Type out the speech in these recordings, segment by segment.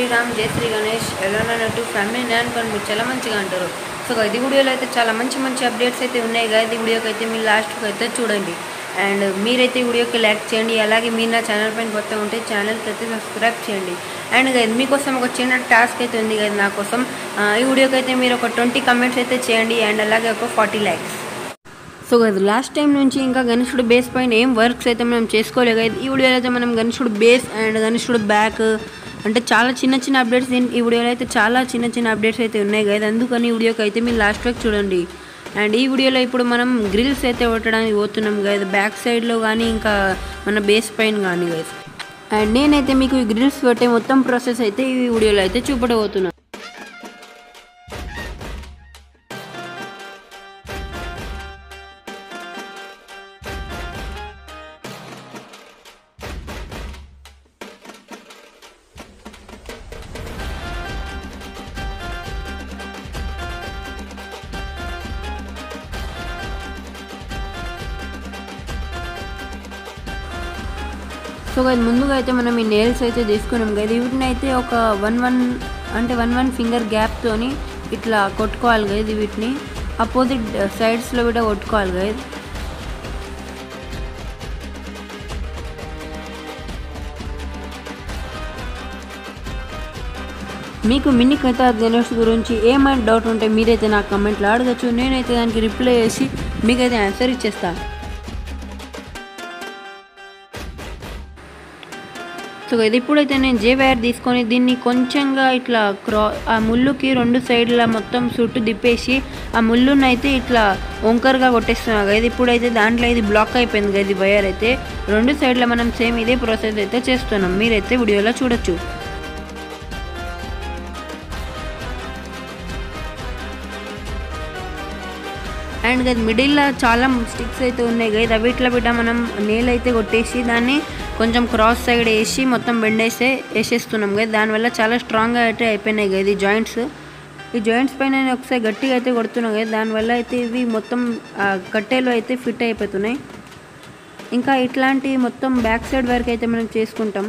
శ్రీరామ్, జై శ్రీ గణేష్. ఎలా ఉన్నట్టు ఫ్యామిలీ నేను అనుకోని మీరు చాలా మంచిగా అంటారు. సో ఇది వీడియోలో అయితే చాలా మంచి అప్డేట్స్ అయితే ఉన్నాయి కదా. ఈ వీడియోకి అయితే మీరు లాస్ట్కి అయితే చూడండి. అండ్ మీరైతే ఈ వీడియోకి లైక్ చేయండి. అలాగే మీరు నా ఛానల్ పైన కొత్త ఉంటే ఛానల్కి అయితే సబ్స్క్రైబ్ చేయండి. అండ్ మీకోసం ఒక చిన్న టాస్క్ అయితే ఉంది కదా నా కోసం. ఈ వీడియోకి అయితే మీరు ఒక 20 కమెంట్స్ అయితే చేయండి. అండ్ అలాగే ఒక 40 లైక్స్. సో అది లాస్ట్ టైం నుంచి ఇంకా గణేశుడు బేస్ పైన ఏం వర్క్స్ అయితే మనం చేసుకోలేదు కదా. ఈ వీడియోలో అయితే మనం గణేశుడు బేస్ అండ్ గణేశుడు బ్యాక్ అంటే చాలా చిన్న అప్డేట్స్. ఈ వీడియోలో అయితే చాలా చిన్న అప్డేట్స్ అయితే ఉన్నాయి కదా. అందుకని ఈ వీడియోకి అయితే మీరు లాస్ట్ వరకు చూడండి. అండ్ ఈ వీడియోలో ఇప్పుడు మనం గ్రిల్స్ అయితే కొట్టడానికి పోతున్నాం కదా, బ్యాక్ సైడ్లో కానీ ఇంకా మన బేస్ పైన కానీ కదా. అండ్ నేనైతే మీకు ఈ గ్రిల్స్ కొట్టే మొత్తం ప్రాసెస్ అయితే ఈ వీడియోలో అయితే చూపడబోతున్నాను. సో అది ముందుగా అయితే మనం ఈ నెయిల్స్ అయితే తీసుకున్నాం కదా. వీటిని అయితే ఒక 1 ఫింగర్ గ్యాప్తోని ఇట్లా కొట్టుకోవాలి కదా. వీటిని అపోజిట్ సైడ్స్లో కూడా కొట్టుకోవాలి కదా. మీకు మినీ కథ గణేష్ గురించి ఏమైనా డౌట్ ఉంటే మీరైతే నాకు కమెంట్లో అడగచ్చు. నేనైతే దానికి రిప్లై చేసి మీకైతే ఆన్సర్ ఇచ్చేస్తాను. సో ఇది ఇప్పుడైతే నేను జే వైర్ తీసుకొని దీన్ని కొంచెంగా ఇట్లా ఆ ముళ్ళుకి 2 సైడ్ల మొత్తం చుట్టూ తిప్పేసి ఆ ముళ్ళుని అయితే ఇట్లా వంకరగా కొట్టేస్తున్నాను కదా. ఇప్పుడైతే దాంట్లో ఇది బ్లాక్ అయిపోయింది కదా. ఇది వైర్ అయితే 2 సైడ్ల మనం సేమ్ ఇదే ప్రాసెస్ అయితే చేస్తున్నాం. మీరైతే వీడియోలో చూడొచ్చు. అండ్ అది మిడిల్లో చాలా స్టిక్స్ అయితే ఉన్నాయి కదా. వీటిలో బిడ్డ మనం నేల్ అయితే కొట్టేసి దాన్ని కొంచెం క్రాస్ సైడ్ వేసి మొత్తం బెండ్ వేసేస్తున్నాం కదా. దానివల్ల చాలా స్ట్రాంగ్గా అయితే అయిపోయినాయి కదా ఈ జాయింట్స్ పైన నేను ఒకసారి గట్టిగా అయితే కొడుతున్నాను కదా. దానివల్ల అయితే ఇవి మొత్తం కట్టెలు అయితే ఫిట్ అయిపోతున్నాయి. ఇంకా ఇట్లాంటి మొత్తం బ్యాక్ సైడ్ వరకు అయితే మనం చేసుకుంటాం.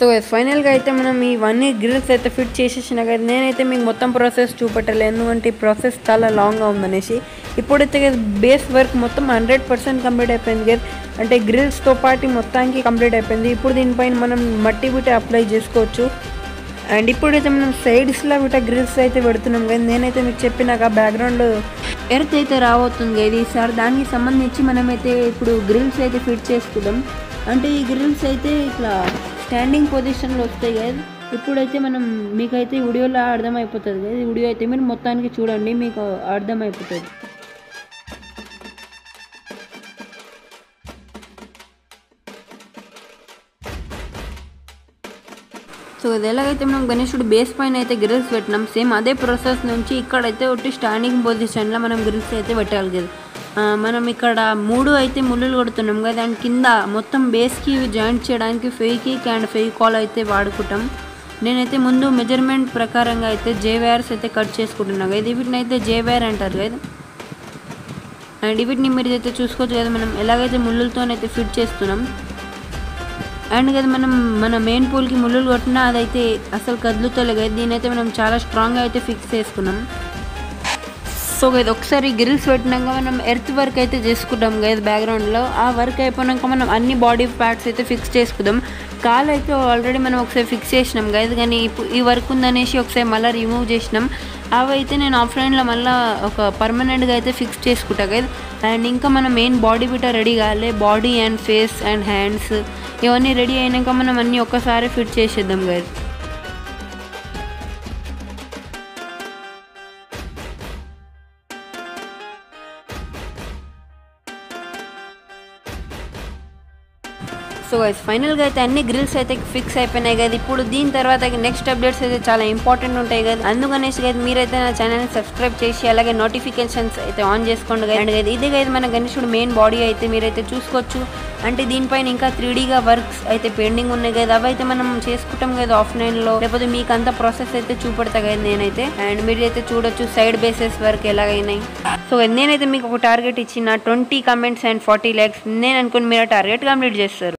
సో ఫైనల్గా అయితే మనం ఇవన్నీ గ్రిల్స్ అయితే ఫిట్ చేసేసిన కదా. నేనైతే మీకు మొత్తం ప్రాసెస్ చూపెట్టలేదు, ఎందుకంటే ఈ ప్రాసెస్ చాలా లాంగ్గా ఉందనేసి. ఇప్పుడైతే బేస్ వర్క్ మొత్తం 100% కంప్లీట్ అయిపోయింది కదా. అంటే గ్రిల్స్తో పాటు మొత్తానికి కంప్లీట్ అయిపోయింది. ఇప్పుడు దీనిపైన మనం మట్టి బిట్ట అప్లై చేసుకోవచ్చు. అండ్ ఇప్పుడైతే మనం సైడ్స్లో బిట్ట గ్రిల్స్ అయితే పెడుతున్నాం కదా. నేనైతే మీకు చెప్పినాక బ్యాక్గ్రౌండ్ ఎర్త్ అయితే రాబోతుంది కదా ఈసారి. దానికి సంబంధించి మనమైతే ఇప్పుడు గ్రిల్స్ అయితే ఫిట్ చేసుకుందాం. అంటే ఈ గ్రిల్స్ అయితే ఇట్లా స్టాండింగ్ పొజిషన్లో వస్తాయి కదా. ఇప్పుడైతే మీకైతే వీడియోలో అర్థమైపోతుంది కదా. ఈ వీడియో అయితే మీరు మొత్తానికి చూడండి, మీకు అర్థమైపోతుంది. సో ఇది ఎలాగైతే మనం గణేశుడు బేస్ పైన అయితే గ్రిల్స్ పెట్టినాం, సేమ్ అదే ప్రాసెస్ నుంచి ఇక్కడైతే ఒకటి స్టాండింగ్ పొజిషన్లో మనం గ్రిల్స్ అయితే పెట్టాలి కదా. మనం ఇక్కడ 3 అయితే ముళ్ళులు కొడుతున్నాం కదా. దాని కింద మొత్తం బేస్కి జాయింట్ చేయడానికి ఫెవిక్విక్ అండ్ ఫెవికాల్ అయితే వాడుకుంటాం. నేనైతే ముందు మెజర్మెంట్ ప్రకారంగా అయితే జే వైర్స్ అయితే కట్ చేసుకుంటున్నాను కదా. వీటిని అయితే జే వైర్ అంటారు కదా. అండ్ వీటిని మీరు అయితే చూసుకోవచ్చు కదా, మనం ఎలాగైతే ముళ్ళులతోనైతే ఫిట్ చేస్తున్నాం. అండ్ కదా మన మెయిన్ పూల్కి ముళ్ళులు కొట్టినా అదైతే అసలు కదులుతలే కదా. దీనైతే మనం చాలా స్ట్రాంగ్గా అయితే ఫిక్స్ చేసుకున్నాం. సో గైస్ ఒకసారి గ్రిల్స్ పెట్టినాక మనం ఎర్త్ వర్క్ అయితే చేసుకుంటాం గైస్ బ్యాక్గ్రౌండ్లో. ఆ వర్క్ అయిపోయినాక మనం అన్ని బాడీ పార్ట్స్ అయితే ఫిక్స్ చేసుకుందాం. కాలు అయితే ఆల్రెడీ మనం ఒకసారి ఫిక్స్ చేసినాం గైస్, కానీ ఈ వర్క్ ఉందనేసి ఒకసారి మళ్ళీ రిమూవ్ చేసినాం. అవి అయితే నేను ఆఫ్లైన్లో మళ్ళీ ఒక పర్మనెంట్గా అయితే ఫిక్స్ చేసుకుంటా గైస్. అండ్ ఇంకా మనం మెయిన్ బాడీ బిట రెడీ కావాలి. Body and face and hands ఇవన్నీ రెడీ అయినాక మనం అన్నీ ఒక్కసారి ఫిట్ చేసేద్దాం గైస్. సో గైస్ ఫైనల్గా అయితే అన్ని గ్రిల్స్ అయితే ఫిక్స్ అయిపోయినాయి కదా. ఇప్పుడు దీని తర్వాత నెక్స్ట్ అప్డేట్స్ అయితే చాలా ఇంపార్టెంట్ ఉంటాయి కదా. అందుకనేసి కదా మీరైతే నా ఛానల్ని సబ్స్క్రైబ్ చేసి అలాగే నోటిఫికేషన్స్ అయితే ఆన్ చేసుకోండి కదా. అండ్ కదా ఇదే కదా మన గణేశుడు మెయిన్ బాడీ అయితే మీరైతే చూసుకోవచ్చు. అంటే దీనిపైన ఇంకా 3Dగా వర్క్స్ అయితే పెండింగ్ ఉన్నాయి కదా, అవి అయితే మనం చేసుకుంటాం కదా ఆఫ్లైన్లో. లేకపోతే మీకు అంత ప్రాసెస్ అయితే చూపెడతా కదా నేనైతే. అండ్ మీరు అయితే చూడొచ్చు సైడ్ బేసెస్ వర్క్ ఎలాగైనాయి. సో నేనైతే మీకు ఒక టార్గెట్ ఇచ్చిన 20 comments and 40 likes. నేను అనుకుని మీరు టార్గెట్ కంప్లీట్ చేస్తారు.